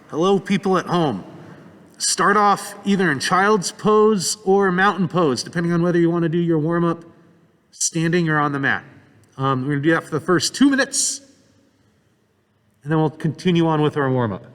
Hello, people at home. Start off either in child's pose or mountain pose, depending on whether you want to do your warm-up standing or on the mat. We're going to do that for the first 2 minutes, and then we'll continue on with our warm-up.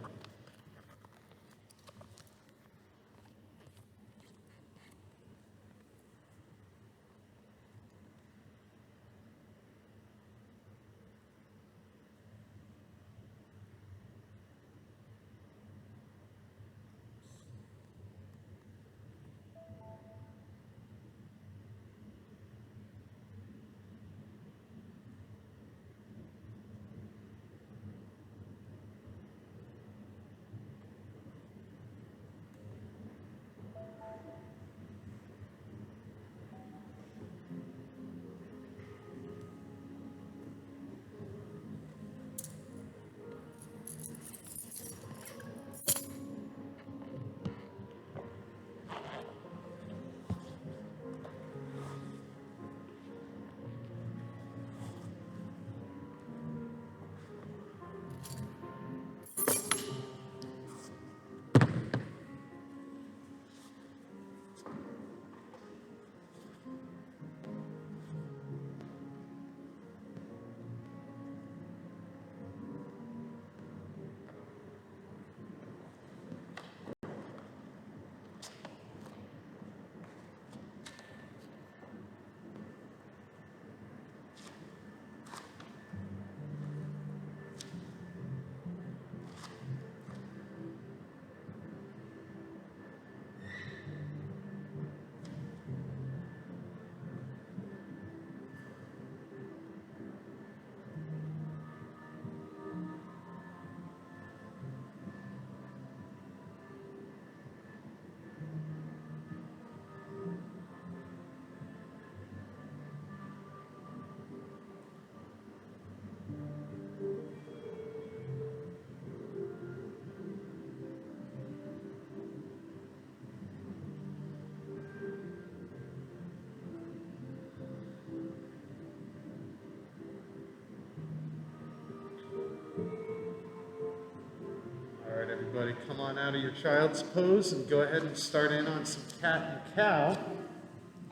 Everybody come on out of your child's pose and go ahead and start in on some cat and cow.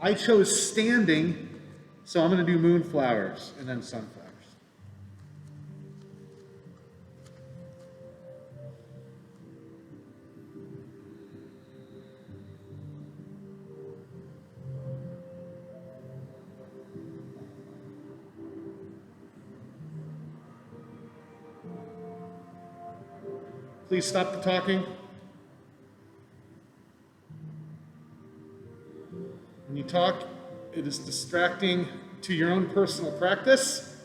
I chose standing, so I'm going to do moonflowers and then sunflowers. Please stop the talking. When you talk, it is distracting to your own personal practice.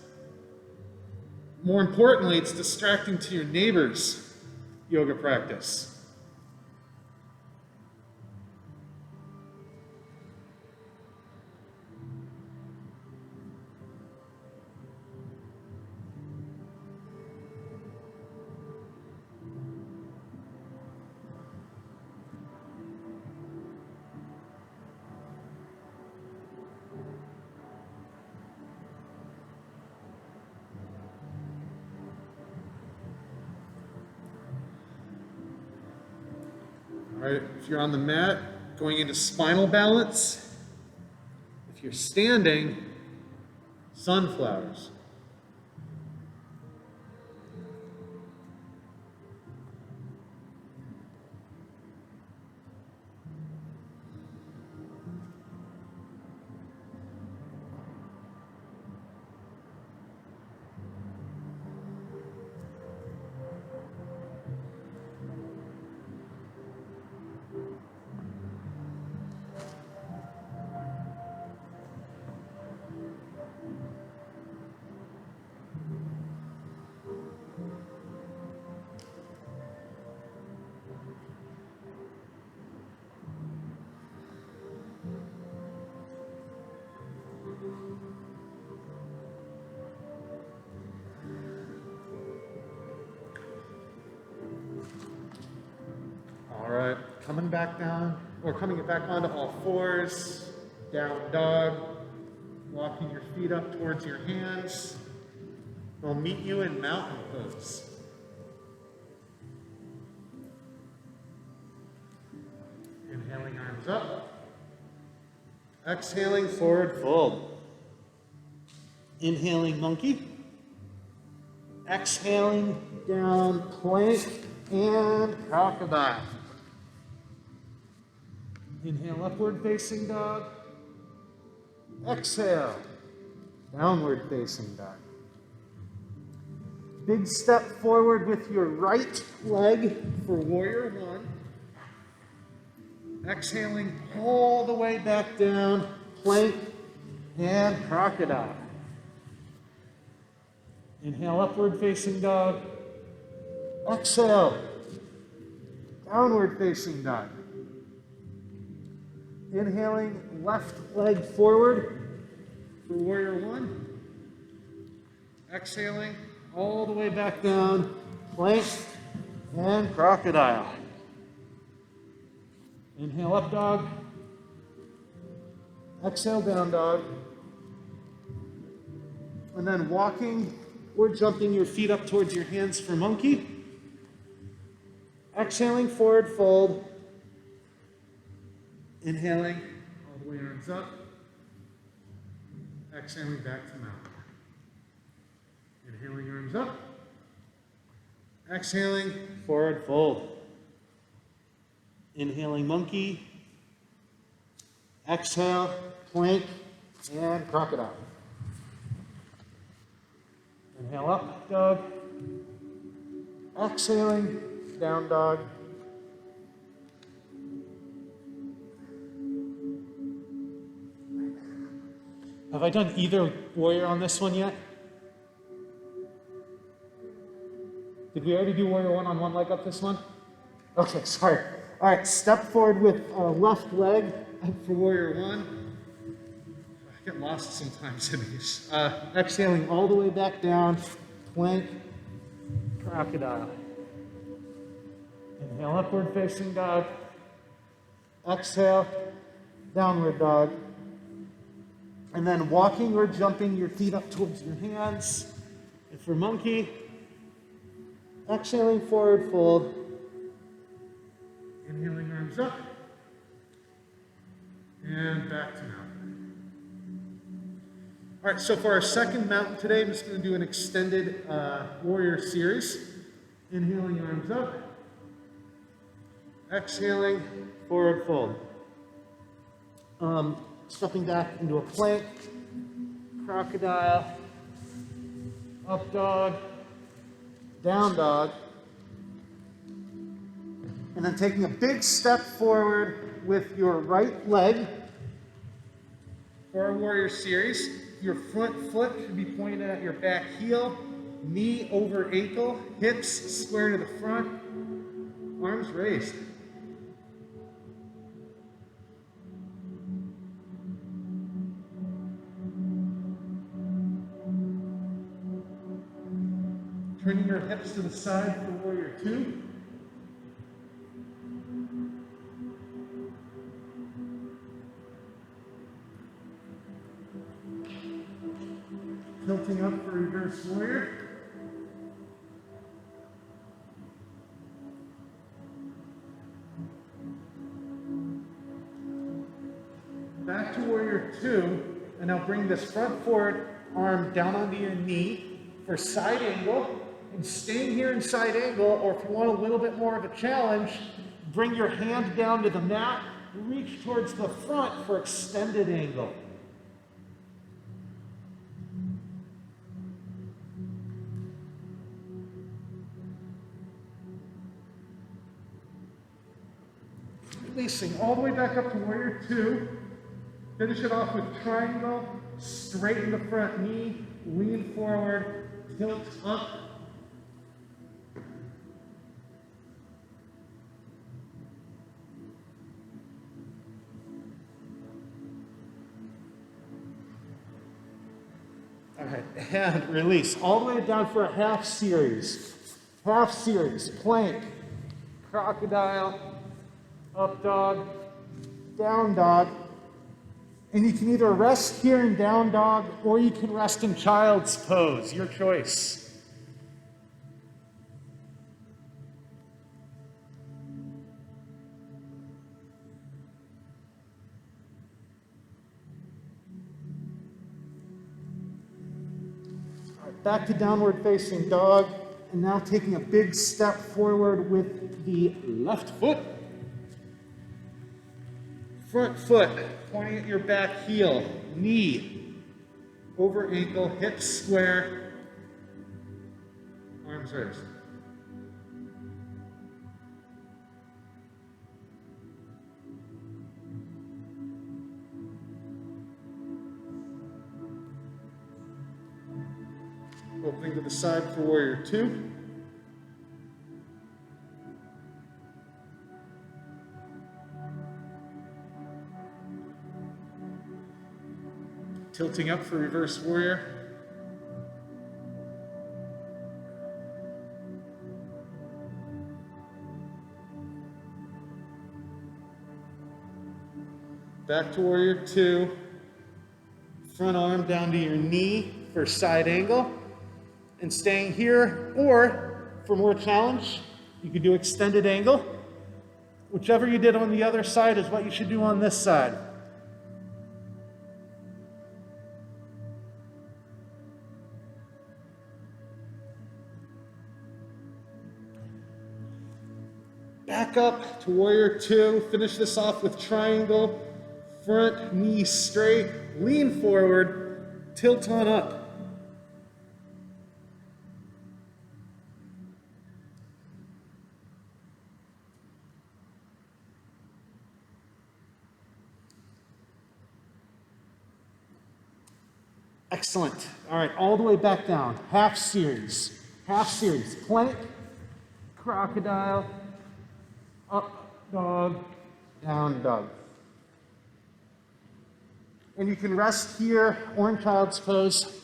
More importantly, it's distracting to your neighbor's yoga practice. All right, if you're on the mat, going into spinal balance. If you're standing, sunflowers. Coming back down, or coming back onto all fours, down dog, walking your feet up towards your hands. We'll meet you in mountain pose. arms up. Exhaling, forward fold. Inhaling, monkey. Exhaling, down, plank, and crocodile. Inhale, upward facing dog. Exhale, downward facing dog. Big step forward with your right leg for warrior one. Exhaling all the way back down, plank and crocodile. Inhale, upward facing dog. Exhale, downward facing dog. Inhaling, left leg forward for warrior one. Exhaling all the way back down, plank and crocodile. Inhale, up dog. Exhale, down dog. And then walking or jumping your feet up towards your hands for monkey. Exhaling, forward fold. Inhaling, all the way arms up. Exhaling, back to mountain. Inhaling, arms up. Exhaling, forward fold. Inhaling, monkey. Exhale, plank, and crocodile. Inhale, up dog. Exhaling, down dog. Have I done either warrior on this one yet? Did we already do warrior one on one leg up this one? Okay, sorry. All right, step forward with left leg up for warrior one. I get lost sometimes in these. Exhaling all the way back down, plank, crocodile. Inhale, upward facing dog. Exhale, downward dog. And then walking or jumping your feet up towards your hands. And for monkey, exhaling, forward fold. Inhaling, arms up. And back to mountain. All right, so for our second mountain today, I'm just going to do an extended warrior series. Inhaling, arms up. Exhaling, forward fold. Stepping back into a plank, crocodile, up dog, down dog, and then taking a big step forward with your right leg for our warrior series. Your front foot should be pointed at your back heel, knee over ankle, hips square to the front, arms raised. Turning your hips to the side for warrior two. Tilting up for reverse warrior. Back to warrior two, and now bring this front forward arm down onto your knee for side angle. And staying here in side angle, or if you want a little bit more of a challenge, bring your hand down to the mat, reach towards the front for extended angle. Releasing all the way back up to warrior two. Finish it off with triangle, straighten the front knee, lean forward, tilt up. All right, and release. All the way down for a half series. Half series. Plank, crocodile, up dog, down dog. And you can either rest here in down dog or you can rest in child's pose. Your choice. back to downward facing dog, and now taking a big step forward with the left foot. Front foot pointing at your back heel, knee over ankle, hips square, arms raised. Opening to the side for warrior two. Tilting up for reverse warrior. Back to warrior two. Front arm down to your knee for side angle. And staying here, or for more challenge, you could do extended angle. Whichever you did on the other side is what you should do on this side. Back up to warrior two. Finish this off with triangle. Front knee straight. Lean forward. Tilt on up. Excellent. All right, all the way back down. Half series. Half series. Plank, crocodile, up dog, down dog. And you can rest here or in child's pose.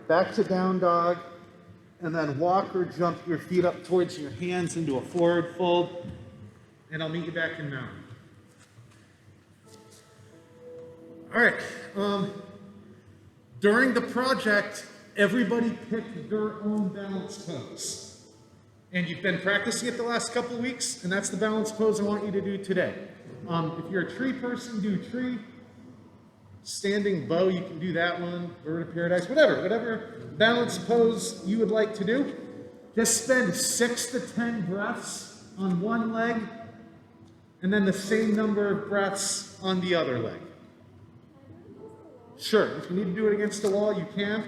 Back to down dog, and then walk or jump your feet up towards your hands into a forward fold, and I'll meet you back in mountain. All right, during the project, everybody picked their own balance pose. And you've been practicing it the last couple of weeks, and that's the balance pose I want you to do today. If you're a tree person, do tree. Standing bow, you can do that one. Bird of paradise, whatever balance pose you would like to do. Just spend 6 to 10 breaths on one leg, and then the same number of breaths on the other leg. Sure, if you need to do it against the wall, you can.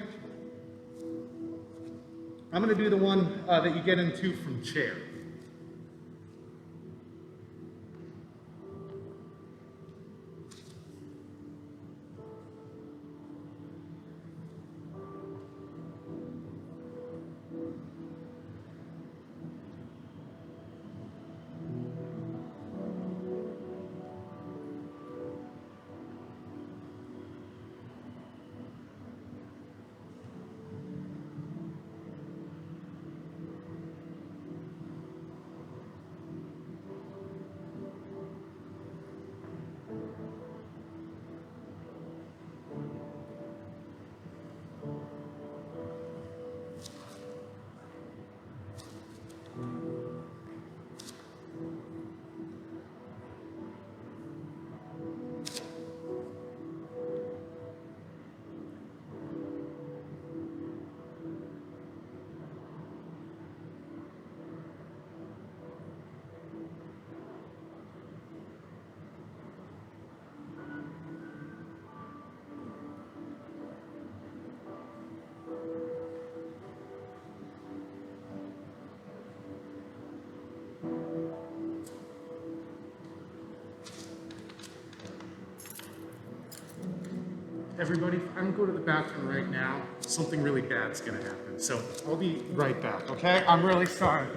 I'm going to do the one that you get into from chair. Everybody, I'm going to go to the bathroom right now. Something really bad's going to happen. So I'll be right back, okay? I'm really sorry.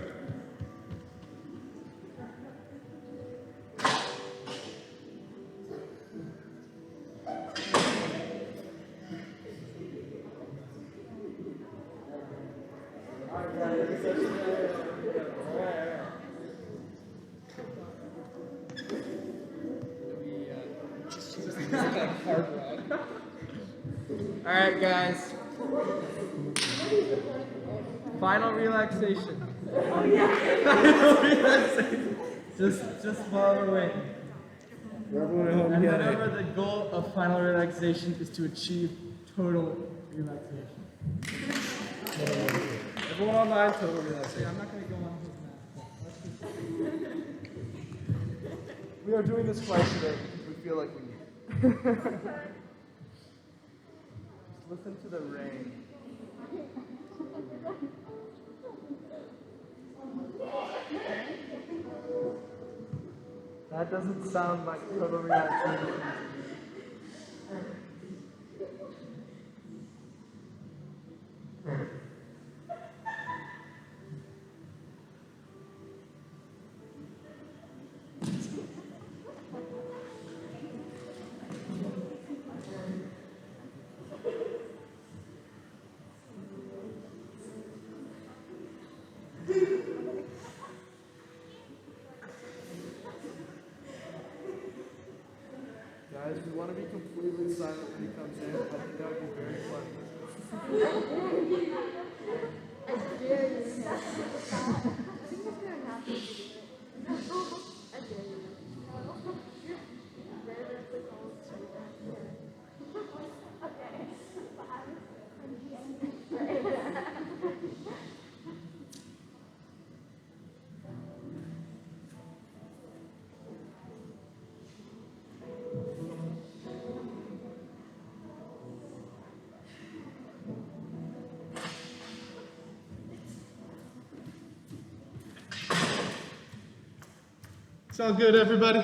All right, guys. Final relaxation. Oh yeah. Final relaxation. Just while we're waiting. And remember, the goal of final relaxation is to achieve total relaxation. Everyone online, total relaxation. I'm not going to go on his math. We are doing this twice today because we feel like we need it. Just listen to the rain. That doesn't sound like total relaxation. Guys, we want to be completely silent when he comes in. I think that would be very fun. I dare you. I think it's going to happen. I dare you. There's the cold straight back here. Okay. It's all good, everybody.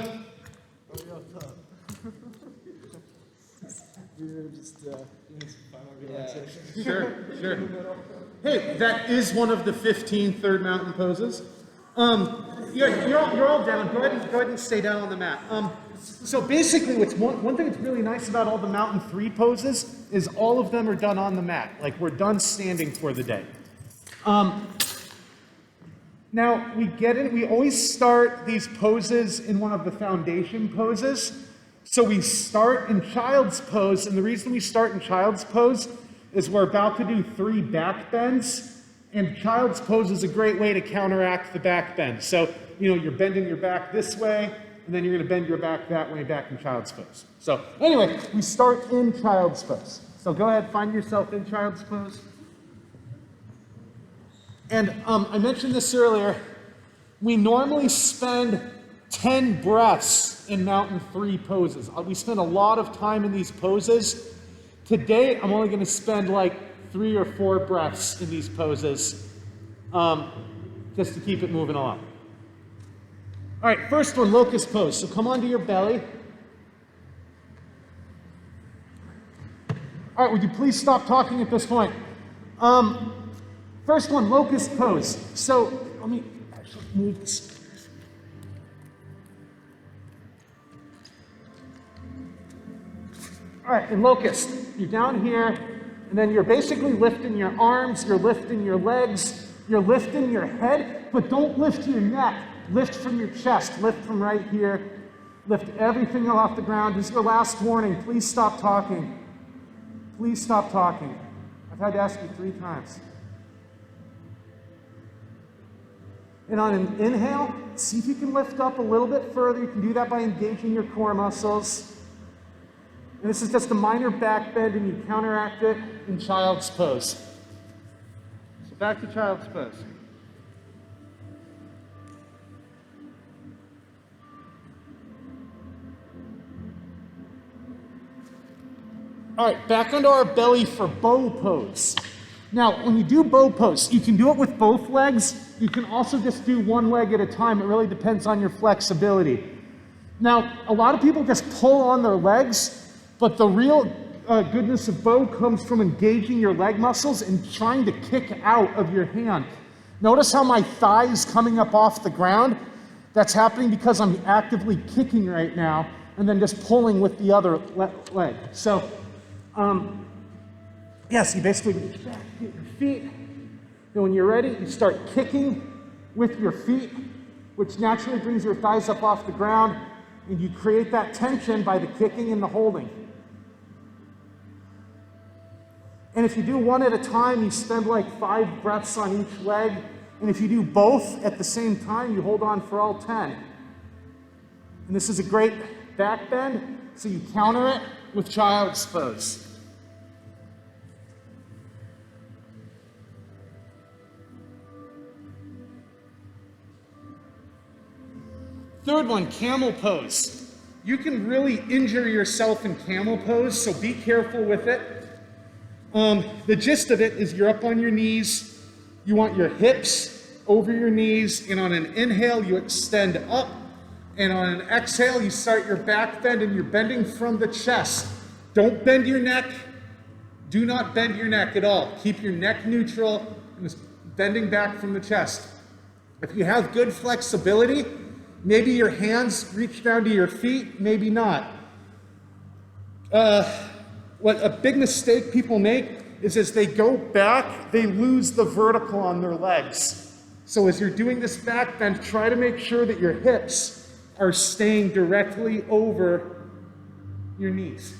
Sure. Hey, that is one of the 15 third mountain poses. You're all down. Go ahead and stay down on the mat. So basically, what's one thing that's really nice about all the mountain 3 poses is all of them are done on the mat. Like, we're done standing for the day. Now, we always start these poses in one of the foundation poses. So we start in child's pose, and the reason we start in child's pose is we're about to do 3 back bends, and child's pose is a great way to counteract the back bend. So, you're bending your back this way, and then you're gonna bend your back that way back in child's pose. So anyway, we start in child's pose. So go ahead, find yourself in child's pose. And I mentioned this earlier, we normally spend 10 breaths in mountain 3 poses. We spend a lot of time in these poses. Today, I'm only gonna spend like 3 or 4 breaths in these poses, just to keep it moving along. All right, first one, locust pose. So come onto your belly. All right, would you please stop talking at this point? First one, locust pose. So let me actually move this. All right, in locust, you're down here, and then you're basically lifting your arms, you're lifting your legs, you're lifting your head, but don't lift your neck. Lift from your chest, lift from right here. Lift everything off the ground. This is your last warning. Please stop talking. Please stop talking. I've had to ask you 3 times. And on an inhale, see if you can lift up a little bit further. You can do that by engaging your core muscles. And this is just a minor back bend, and you counteract it in child's pose. So back to child's pose. All right, back onto our belly for bow pose. Now, when you do bow pose, you can do it with both legs. You can also just do one leg at a time. It really depends on your flexibility. Now, a lot of people just pull on their legs, but the real goodness of bow comes from engaging your leg muscles and trying to kick out of your hand. Notice how my thigh is coming up off the ground? That's happening because I'm actively kicking right now and then just pulling with the other leg. So, yes, you basically reach back, get your feet. Then when you're ready, you start kicking with your feet, which naturally brings your thighs up off the ground, and you create that tension by the kicking and the holding. And if you do one at a time, you spend like 5 breaths on each leg. And if you do both at the same time, you hold on for all 10. And this is a great back bend, so you counter it with child's pose. Third one, camel pose. You can really injure yourself in camel pose, so be careful with it. The gist of it is you're up on your knees, you want your hips over your knees, and on an inhale you extend up, and on an exhale you start your back bend and you're bending from the chest. Don't bend your neck. Do not bend your neck at all. Keep your neck neutral and just bending back from the chest. If you have good flexibility, maybe your hands reach down to your feet, maybe not. What a big mistake people make is as they go back, they lose the vertical on their legs. So as you're doing this back bend, try to make sure that your hips are staying directly over your knees.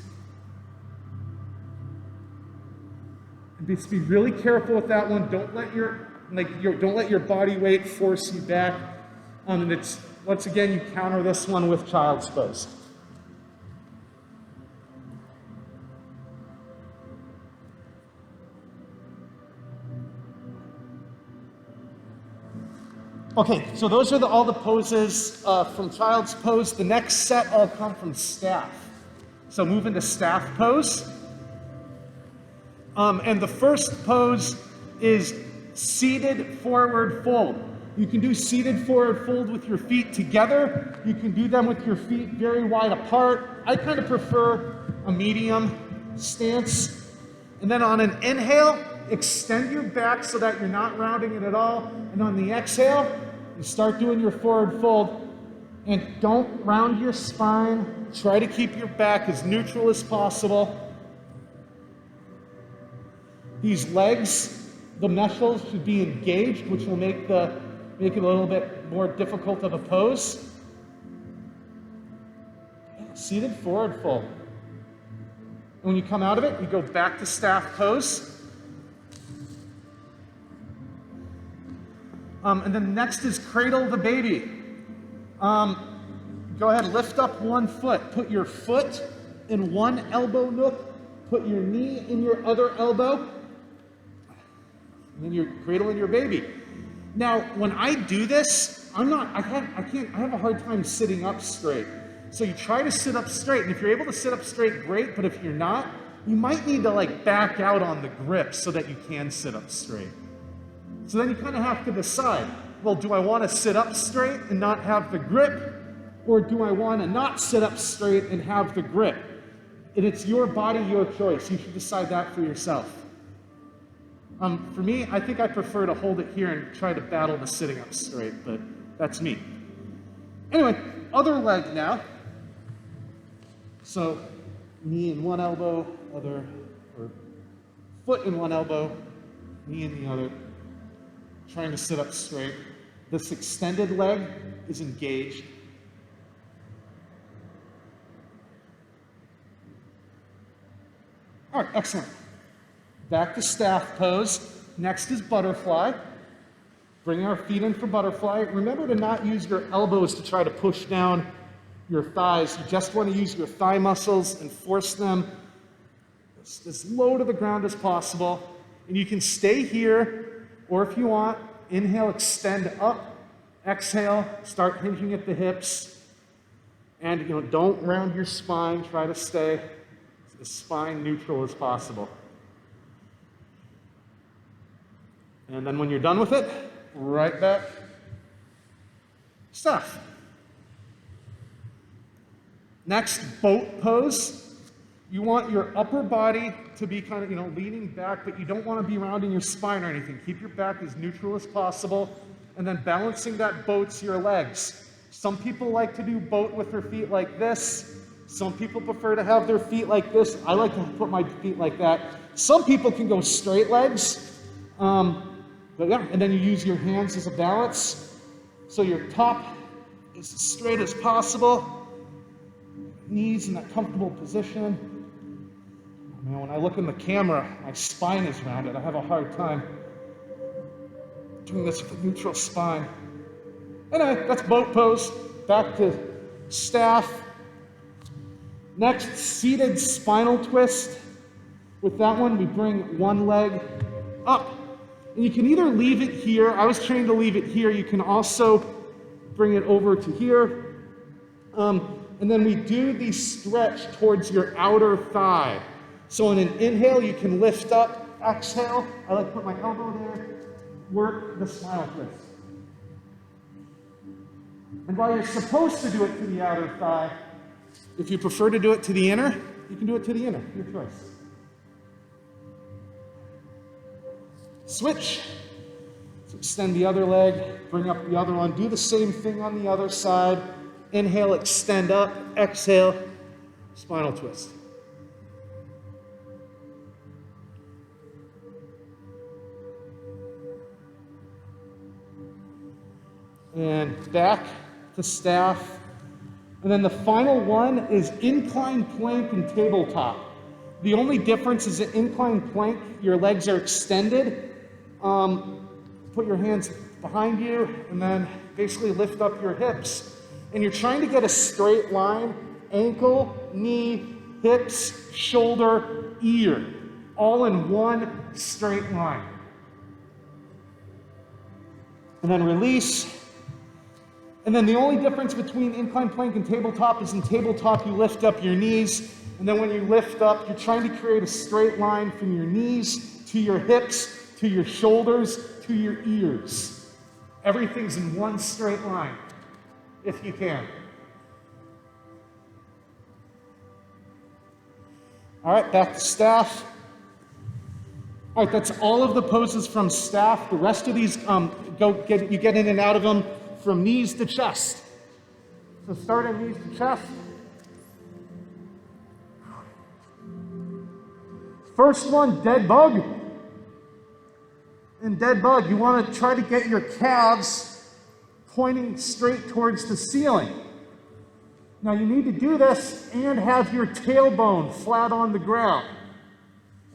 And just be really careful with that one. Don't let your body weight force you back. And it's once again, you counter this one with child's pose. Okay, so those are all the poses from child's pose. The next set all come from staff. So move into staff pose. And the first pose is seated forward fold. You can do seated forward fold with your feet together. You can do them with your feet very wide apart. I kind of prefer a medium stance. And then on an inhale, extend your back so that you're not rounding it at all. And on the exhale, you start doing your forward fold. And don't round your spine. Try to keep your back as neutral as possible. These legs, the muscles should be engaged, which will make it a little bit more difficult of a pose. Seated forward fold. And when you come out of it, you go back to staff pose. And then next is cradle the baby. Go ahead, lift up one foot. Put your foot in one elbow nook. Put your knee in your other elbow. And then you're cradling your baby. Now, when I do this, I have a hard time sitting up straight. So you try to sit up straight, and if you're able to sit up straight, great, but if you're not, you might need to like back out on the grip so that you can sit up straight. So then you kind of have to decide, well, do I want to sit up straight and not have the grip, or do I want to not sit up straight and have the grip? And it's your body, your choice. You should decide that for yourself. For me, I think I prefer to hold it here and try to battle the sitting up straight, but that's me. Anyway, other leg now. So, knee in one elbow, or foot in one elbow, knee in the other. Trying to sit up straight. This extended leg is engaged. All right, excellent. Back to staff pose. Next is butterfly. Bring our feet in for butterfly. Remember to not use your elbows to try to push down your thighs. You just want to use your thigh muscles and force them as low to the ground as possible. And you can stay here, or if you want, inhale, extend up. Exhale, start hinging at the hips. And don't round your spine. Try to stay as spine neutral as possible. And then when you're done with it, right back. Staff. Next, boat pose. You want your upper body to be kind of, leaning back, but you don't want to be rounding your spine or anything. Keep your back as neutral as possible, and then balancing that boat to your legs. Some people like to do boat with their feet like this. Some people prefer to have their feet like this. I like to put my feet like that. Some people can go straight legs. But yeah, and then you use your hands as a balance. So your top is as straight as possible. Knees in that comfortable position. Man, when I look in the camera, my spine is rounded. I have a hard time doing this with a neutral spine. Anyway, that's boat pose. Back to staff. Next, seated spinal twist. With that one, we bring one leg up. And you can either leave it here. I was trained to leave it here. You can also bring it over to here. And then we do the stretch towards your outer thigh. So in an inhale, you can lift up. Exhale, I like to put my elbow there. Work the spinal twist. And while you're supposed to do it to the outer thigh, if you prefer to do it to the inner, you can do it to the inner, your choice. Switch. So extend the other leg, bring up the other one, do the same thing on the other side. Inhale, extend up, exhale, spinal twist. And back to staff. And then the final one is incline plank and tabletop. The only difference is that incline plank, your legs are extended. Put your hands behind you and then basically lift up your hips. And you're trying to get a straight line, ankle, knee, hips, shoulder, ear, all in one straight line. And then release. And then the only difference between incline plank and tabletop is in tabletop you lift up your knees, and then when you lift up, you're trying to create a straight line from your knees to your hips, to your shoulders, to your ears. Everything's in one straight line, if you can. All right, back to staff. All right, that's all of the poses from staff. The rest of these, you get in and out of them from knees to chest. So start at knees to chest. First one, dead bug. In dead bug, you want to try to get your calves pointing straight towards the ceiling. Now you need to do this and have your tailbone flat on the ground.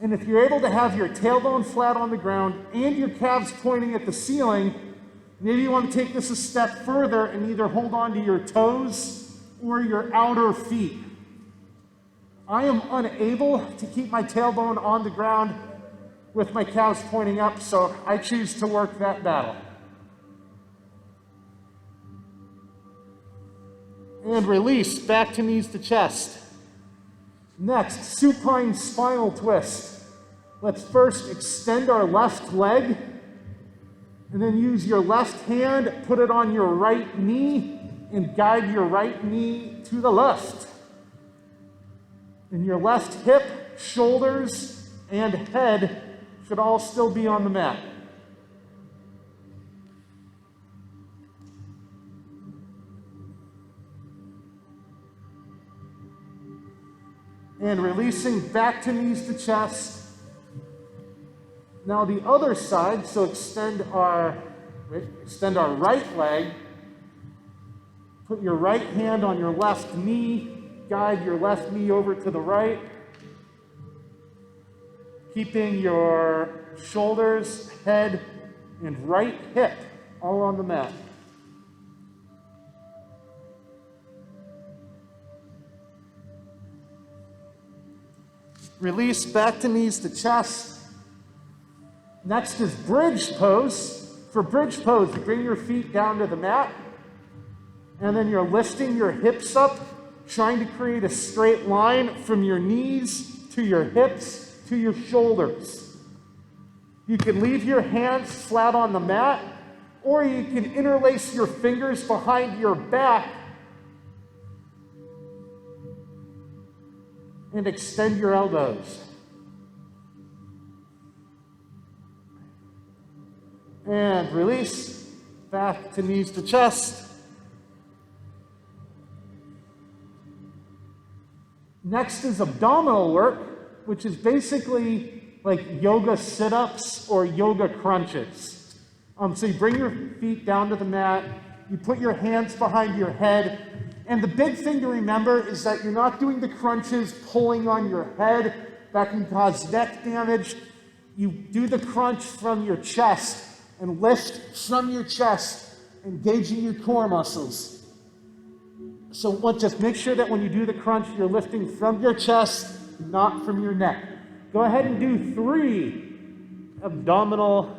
And if you're able to have your tailbone flat on the ground and your calves pointing at the ceiling, maybe you want to take this a step further and either hold on to your toes or your outer feet. I am unable to keep my tailbone on the ground with my calves pointing up, so I choose to work that battle. And release, back to knees to chest. Next, supine spinal twist. Let's first extend our left leg, and then use your left hand, put it on your right knee, and guide your right knee to the left. And your left hip, shoulders, and head should all still be on the mat. And releasing back to knees to chest. Now the other side, so extend our right leg, put your right hand on your left knee, guide your left knee over to the right, keeping your shoulders, head, and right hip all on the mat. Release back to knees to chest. Next is bridge pose. For bridge pose, you bring your feet down to the mat, and then you're lifting your hips up, trying to create a straight line from your knees to your hips to your shoulders. You can leave your hands flat on the mat, or you can interlace your fingers behind your back and extend your elbows. And release, back to knees to chest. Next is abdominal work, which is basically like yoga sit-ups or yoga crunches. So you bring your feet down to the mat, you put your hands behind your head, and the big thing to remember is that you're not doing the crunches pulling on your head, that can cause neck damage. You do the crunch from your chest and lift from your chest, engaging your core muscles. So just make sure that when you do the crunch, you're lifting from your chest, not from your neck. Go ahead and do 3 abdominal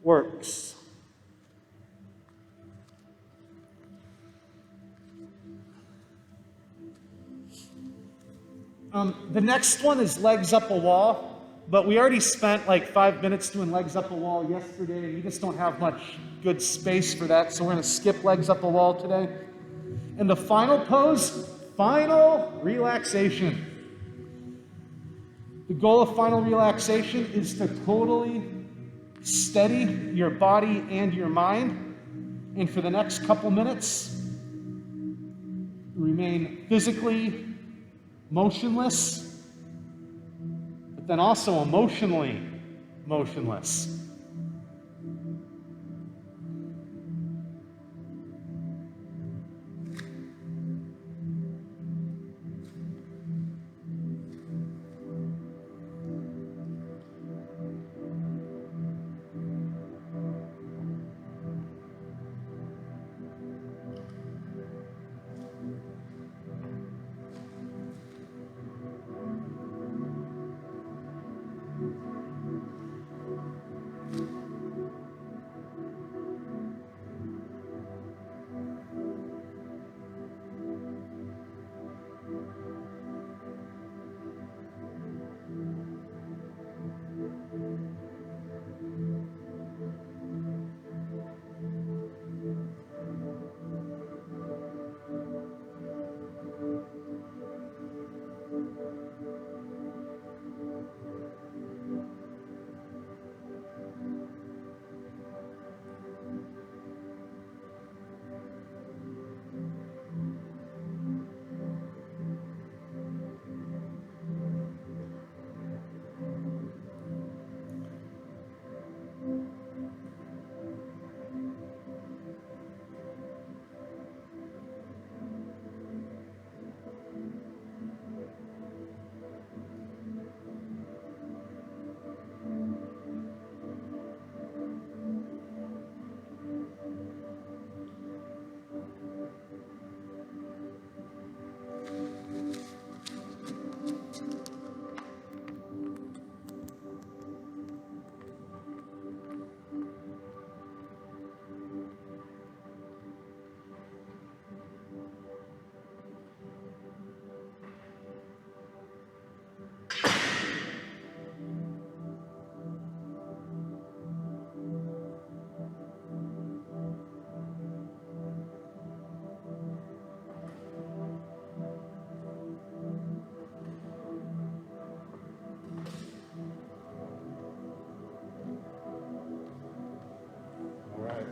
works. The next one is legs up a wall, but we already spent like 5 minutes doing legs up a wall yesterday, and we just don't have much good space for that, so we're gonna skip legs up a wall today. And the final pose, final relaxation. The goal of final relaxation is to totally steady your body and your mind, and for the next couple minutes, remain physically motionless, but then also emotionally motionless.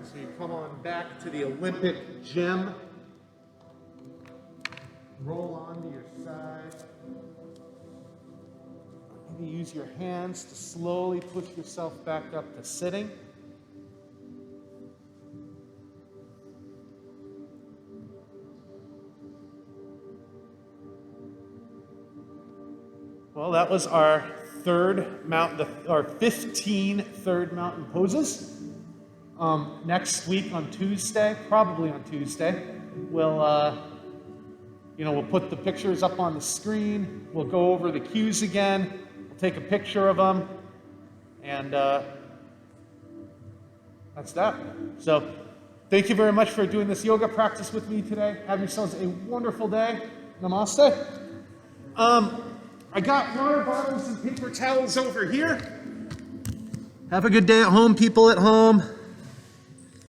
So you come on back to the Olympic gym. Roll onto your side. Maybe use your hands to slowly push yourself back up to sitting. Well, that was our 15 third mountain poses. Next week on Tuesday, probably on Tuesday, we'll put the pictures up on the screen. We'll go over the cues again. We'll take a picture of them, and that's that. So, thank you very much for doing this yoga practice with me today. Have yourselves a wonderful day. Namaste. I got water bottles and paper towels over here. Have a good day at home, people at home.